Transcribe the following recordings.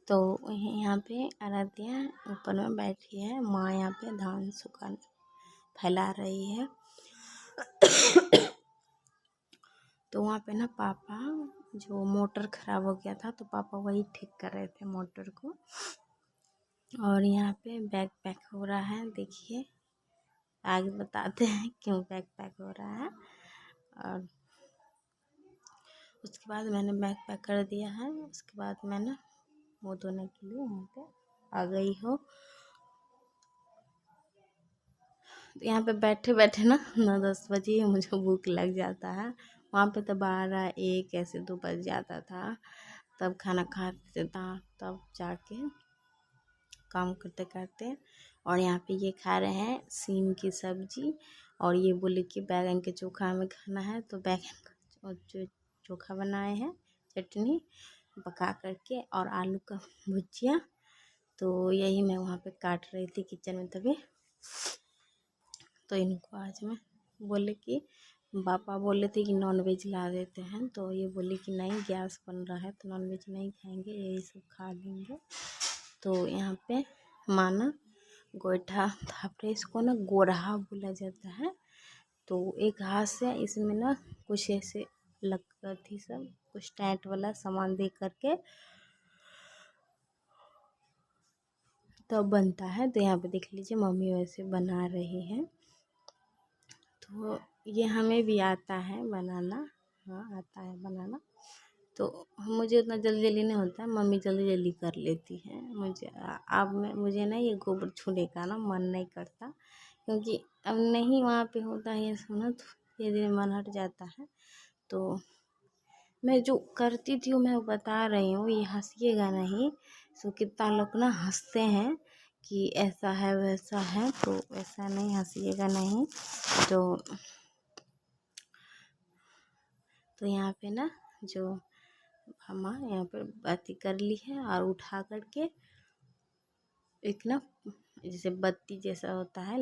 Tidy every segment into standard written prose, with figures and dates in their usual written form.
तो यहाँ पे आराध्या ऊपर में बैठी है, माँ यहाँ पे धान सुखा फैला रही है। तो वहाँ पे ना पापा जो मोटर ख़राब हो गया था तो पापा वही ठीक कर रहे थे मोटर को। और यहाँ पे बैग पैक हो रहा है, देखिए आगे बताते हैं क्यों बैग पैक हो रहा है। और उसके बाद मैंने बैग पैक कर दिया है। उसके बाद मैंने मुँह धोने के लिए यहाँ पे आ गई हो। तो यहाँ पे बैठे बैठे ना 9-10 बजे मुझे भूख लग जाता है। वहाँ पे तो 12-1 ऐसे 2 बज जाता था, तब खाना खाते था, तब जाके काम करते करते। और यहाँ पे ये खा रहे हैं सीम की सब्जी, और ये बोले कि बैगन के चोखा हमें खाना है, तो बैगन का चोखा बनाए हैं, चटनी पका करके और आलू का भुजिया। तो यही मैं वहाँ पे काट रही थी किचन में तभी। तो इनको आज मैं बोले कि पापा बोले थे कि नॉनवेज ला देते हैं, तो ये बोले कि नहीं गैस बन रहा है तो नॉनवेज नहीं खाएंगे, यही सब खा लेंगे। तो यहाँ पे माना गोईठा था, इसको ना गोरहा बोला जाता है। तो एक हाथ से इसमें ना कुछ ऐसे लग थी सब कुछ टाइट वाला सामान दे करके तब बनता है। तो यहाँ पे देख लीजिए मम्मी वैसे बना रही है। तो ये हमें भी आता है बनाना, हाँ आता है बनाना। तो मुझे उतना जल्दी जल्दी नहीं होता है, मम्मी जल्दी जल्दी कर लेती है। मुझे ना ये गोबर छूने का ना मन नहीं करता, क्योंकि अब नहीं वहाँ पे होता है ये सुना, तो धीरे धीरे मन हट जाता है। तो मैं जो करती थी वो मैं बता रही हूँ, ये हंसिएगा नहीं। सो कितना लोग ना हंसते हैं कि ऐसा है वैसा है, तो ऐसा नहीं, हंसिएगा नहीं। तो यहाँ पे ना जो हमा यहाँ पर बाती कर ली है और उठा करके एक ना जैसे बत्ती जैसा होता है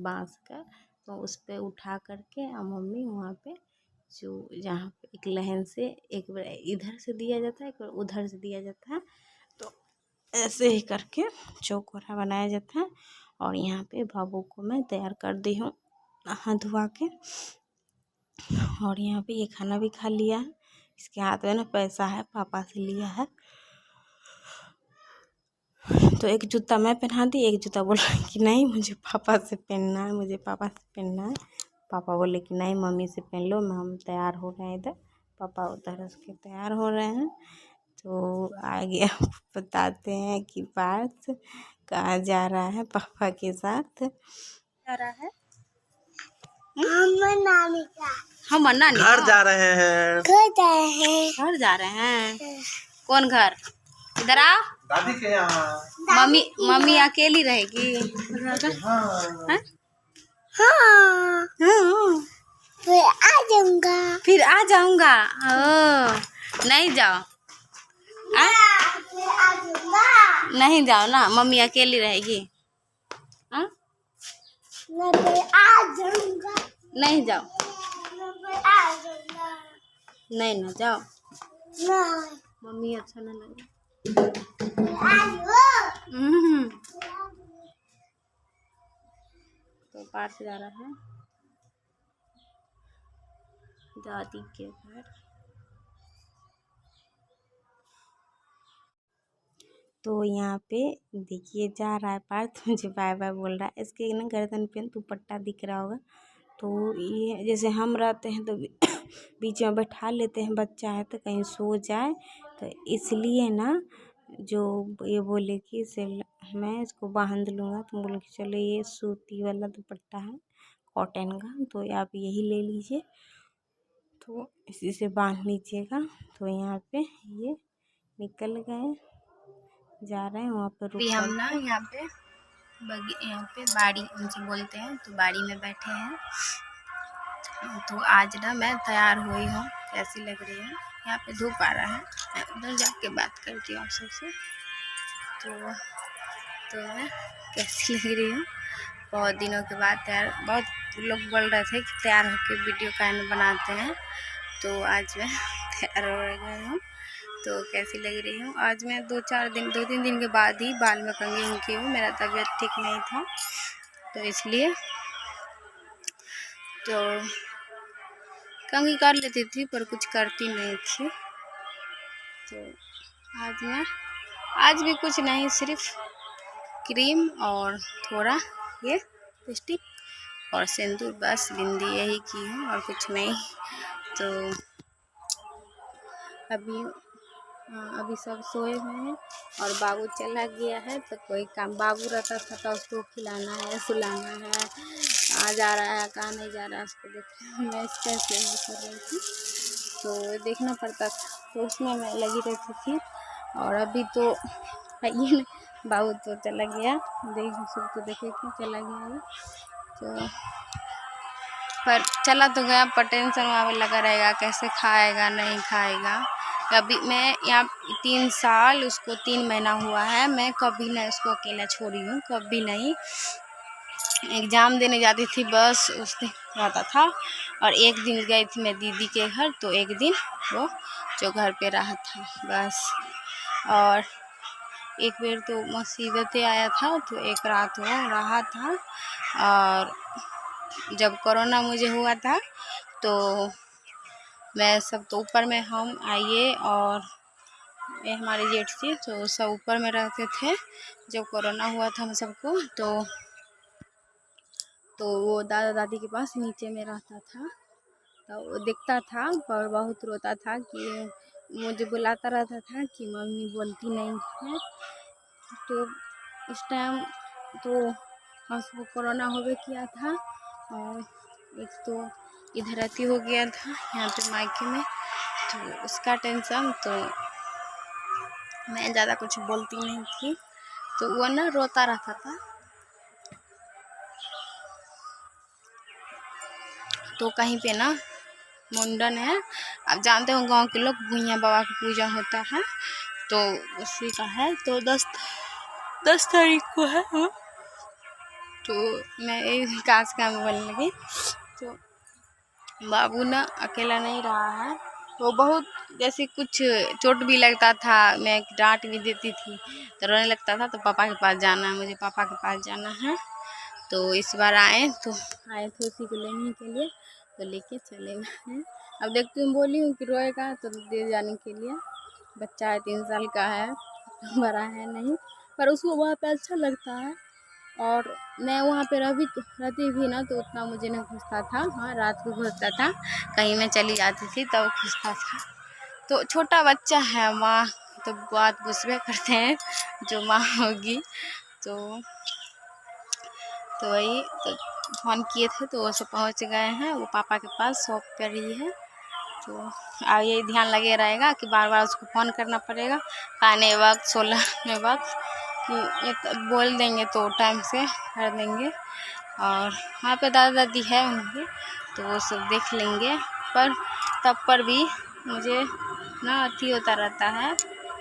बांस का, तो उस पर उठा करके और मम्मी वहाँ पे जो जहाँ पे एक लाइन से एक बार इधर से दिया जाता है, एक बार उधर से दिया जाता है, तो ऐसे ही करके चौकोरा बनाया जाता है। और यहाँ पे बाबू को मैं तैयार कर दी हूँ नहा धुआ के। और यहाँ पे ये खाना भी खा लिया है। इसके हाथ में ना पैसा है, पापा से लिया है। तो एक जूता मैं पहना दी, एक जूता बोला कि नहीं मुझे पापा से पहनना है, मुझे पापा से पहनना है। पापा बोले कि नहीं मम्मी से पहन लो, हम तैयार हो रहे हैं इधर। पापा उधर उसके तैयार हो रहे हैं। तो आगे आप बताते हैं कि पार्थ कहाँ जा रहा है पापा के साथ। जा रहा है हम नानी घर जा रहे हैं, घर जा रहे हैं। कौन घर? इधर आओ, दादी के यहाँ। मम्मी अकेली रहेगी? हाँ? हाँ। फिर आ जाऊंगा। नहीं जाओ, नहीं जाओ ना, मम्मी अकेली रहेगी। हाँ? नहीं जाओ, नहीं ना जाओ, मम्मी अच्छा नहीं लगे। तो पार्थ जा रहा है दादी के घर। तो यहाँ पे देखिए जा रहा है पार्थ, मुझे बाय बाय बोल रहा है। इसके ना गर्दन पे दुपट्टा दिख रहा होगा। तो ये जैसे हम रहते हैं तो बीच में बैठा लेते हैं, बच्चा है तो कहीं सो जाए, तो इसलिए ना जो ये बोले कि इसे मैं इसको बांध लूँगा, तो बोले कि चलो ये सूती वाला दुपट्टा है कॉटन का, तो आप यही ले लीजिए, तो इसी से बांध लीजिएगा। तो यहाँ पे ये निकल गए, जा रहे हैं वहाँ पर रुक। हम ना यहाँ पे बाड़ी उनसे बोलते हैं, तो बाड़ी में बैठे हैं। तो आज ना मैं तैयार हुई हूँ, कैसी लग रही है। यहाँ पे धूप आ रहा है, मैं उधर जाके बात करती हूँ आप सबसे। तो मैं कैसी लग रही हूँ, बहुत दिनों के बाद तैयार। बहुत लोग बोल रहे थे कि तैयार होकर वीडियो काइन बनाते हैं, तो आज मैं तैयार हो गई हूँ। तो कैसी लग रही हूँ। आज मैं 2-3 दिन के बाद ही बाल में कंघी की हूँ। मेरा तबीयत ठीक नहीं था तो इसलिए तो कंघी कर लेती थी पर कुछ करती नहीं थी। तो आज भी कुछ नहीं, सिर्फ क्रीम और थोड़ा ये लिपस्टिक और सिंदूर, बस बिंदी यही की हूँ और कुछ नहीं। तो अभी सब सोए हुए हैं और बाबू चला गया है। तो कोई काम बाबू रहता था तो उसको खिलाना है, सुलाना है, आ जा रहा है, कहाँ नहीं जा रहा है, उसको देख रहे हैं। मैं इसका सेवा कर रही थी तो देखना पड़ता था, तो उसमें मैं लगी रहती थी। और अभी तो ये बाबू तो चला गया, सबको देखे कि चला गया है। तो पर चला तो गया, पर टेंशन वहाँ पे लगा रहेगा, कैसे खाएगा नहीं खाएगा। कभी मैं यहाँ 3 साल, उसको 3 महीना हुआ है, मैं कभी नहीं उसको अकेला छोड़ी हूँ, कभी नहीं। एग्ज़ाम देने जाती थी बस उस दिन रहता था, और एक दिन गई थी मैं दीदी के घर, तो एक दिन वो जो घर पे रहा था बस। और एक बार तो मुसीबतें आया था तो एक रात वो रहा था। और जब कोरोना मुझे हुआ था तो मैं सब तो ऊपर में हम आइए और ये हमारे जेठ थी तो सब ऊपर में रहते थे। जब कोरोना हुआ था हम सबको तो वो दादा दादी के पास नीचे में रहता था। तो वो देखता था और बहुत रोता था कि मुझे बुलाता रहता था कि मम्मी बोलती नहीं है। तो उस टाइम तो हम सबको कोरोना हो गया किया था, और एक तो इधर अति हो गया था यहाँ पे मायके में, तो उसका टेंशन, तो मैं ज़्यादा कुछ बोलती नहीं थी। तो वो ना रोता रहता था। तो कहीं पे ना मुंडन है, आप जानते हो गांव के लोग भुइयाँ बाबा की पूजा होता है, तो उसी का है। तो 10 तारीख को है वो। तो मैं एक काज काम बोलने लगी, तो बाबू ना अकेला नहीं रहा है। तो बहुत जैसे कुछ चोट भी लगता था, मैं डांट भी देती थी, तो रोने लगता था, तो पापा के पास जाना है, मुझे पापा के पास जाना है। तो इस बार आए थे उसी को लेने के लिए, तो लेके चले गए। अब देखती हूँ, बोली हूँ कि रोएगा तो दे जाने के लिए। बच्चा है, 3 साल का है, बड़ा है नहीं, पर उसको वहाँ पे अच्छा लगता है। और मैं वहाँ पे रहती भी ना तो उतना मुझे नहीं घुसता था। हाँ, रात को घुसता था, कहीं मैं चली जाती थी तब घुसता था। तो छोटा बच्चा है, माँ तो बात घुसबे करते हैं, जो माँ होगी। तो वही तो फ़ोन किए थे तो वो सब पहुँच गए हैं, वो पापा के पास शॉप पर ही है। तो यही ध्यान लगे रहेगा कि बार बार उसको फ़ोन करना पड़ेगा, खाने वक्त, सोने वक्त, कि ये बोल देंगे तो टाइम से कर देंगे। और वहाँ पे दादा दादी है उनके, तो वो सब देख लेंगे। पर तब पर भी मुझे ना अति होता रहता है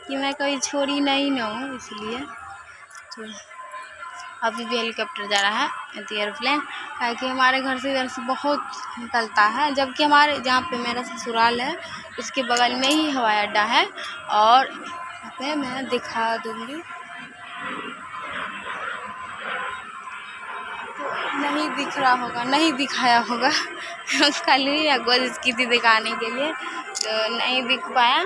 कि मैं कभी छोड़ी नहीं ना हूँ, इसलिए। तो अभी भी हेलीकॉप्टर जा रहा है, एयरप्लेन, कि हमारे घर से इधर से बहुत निकलता है, जबकि हमारे जहाँ पे मेरा ससुराल है उसके बगल में ही हवाई अड्डा है। और यहाँ पे मैं दिखा दूँगी, तो नहीं दिख रहा होगा, नहीं दिखाया होगा कल भी कोशिश की थी दिखाने के लिए, तो नहीं दिख पाया।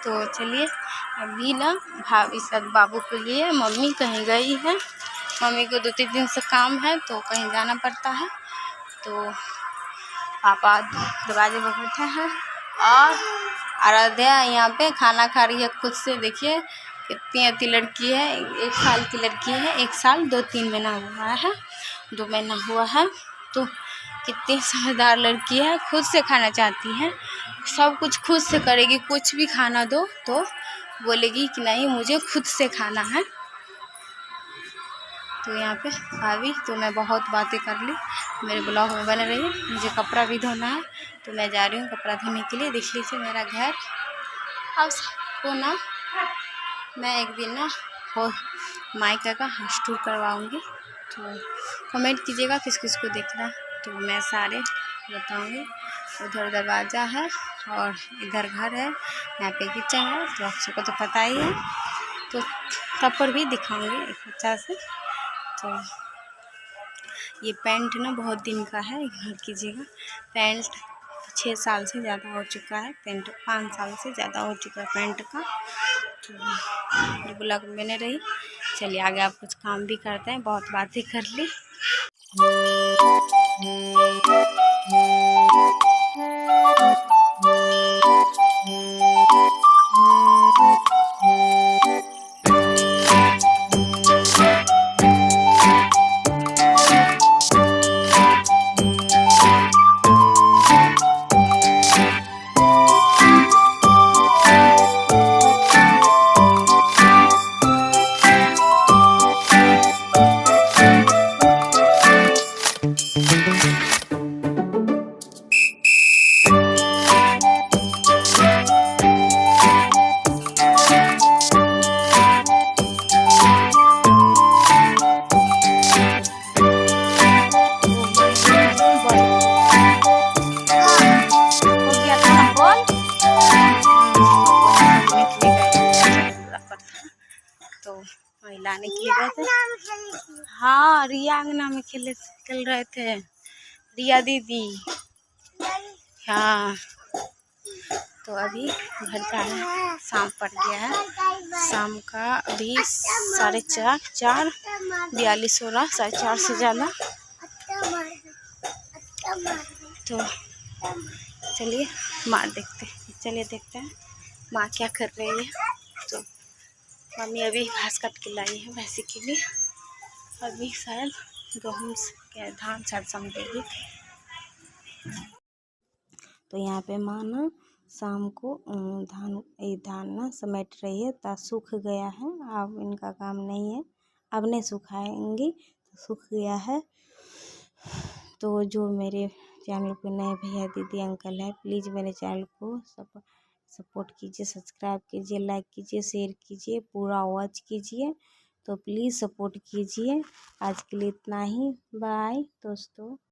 तो चलिए, अभी ना भाभी साथ बाबू के लिए मम्मी कहीं गई है, मम्मी को 2-3 दिन से काम है तो कहीं जाना पड़ता है। तो पापा दरवाजे पर बैठे हैं और आराध्या यहाँ पे खाना खा रही है खुद से। देखिए कितनी अच्छी लड़की है, 1 साल की लड़की है, 1 साल 2-3 महीना हुआ है, 2 महीना हुआ है। तो कितनी समझदार लड़की है, खुद से खाना चाहती है, सब कुछ खुद से करेगी, कुछ भी खाना दो तो बोलेगी कि नहीं मुझे खुद से खाना है। तो यहाँ पे भाभी, तो मैं बहुत बातें कर ली, मेरे ब्लॉग में बने रहिए। मुझे कपड़ा भी धोना है तो मैं जा रही हूँ कपड़ा धोने के लिए। देख लीजिए मेरा घर। अब सबको ना मैं एक दिन ना मायका का हाउस टूर करवाऊँगी, तो कमेंट कीजिएगा किस किस को देखना है। तो मैं सारे बताऊंगी। उधर दरवाज़ा है और इधर घर है, यहाँ पे किचन है, तो आप सबको तो पता ही है। तो तब पर भी दिखाऊंगी एक अच्छा से। तो ये पैंट ना बहुत दिन का है, इग्नोर कीजिएगा। पैंट 6 साल से ज़्यादा हो चुका है, पैंट 5 साल से ज़्यादा हो चुका है पैंट का। तो ब्लॉग में बने रही। चलिए आगे आप कुछ काम भी करते हैं, बहुत बातें कर ली। तो महिलाने के लिए गए थे। हाँ, रिया अंगना में खेल रहे थे, रिया दीदी। हाँ, तो अभी घर जाना है, शाम पड़ गया है। शाम का अभी 4:42 हो रहा, 4:30 से ज़्यादा। तो चलिए माँ देखते हैं माँ क्या कर रही है। तो मम्मी अभी घास काट के लाई है भैंसी के लिए। अभी शायद गेहूँ के धान शायद समेटेगी। तो यहाँ पे माँ ना शाम को धान ना समेट रही है, ता सूख गया है। अब इनका काम नहीं है, अब नहीं सुखाएंगी, तो सूख गया है। तो जो मेरे चैनल पे नए भैया दीदी अंकल है, प्लीज़ मेरे चैनल को सपोर्ट कीजिए, सब्सक्राइब कीजिए, लाइक कीजिए, शेयर कीजिए, पूरा वॉच कीजिए। तो प्लीज़ सपोर्ट कीजिए। आज के लिए इतना ही, बाय दोस्तों।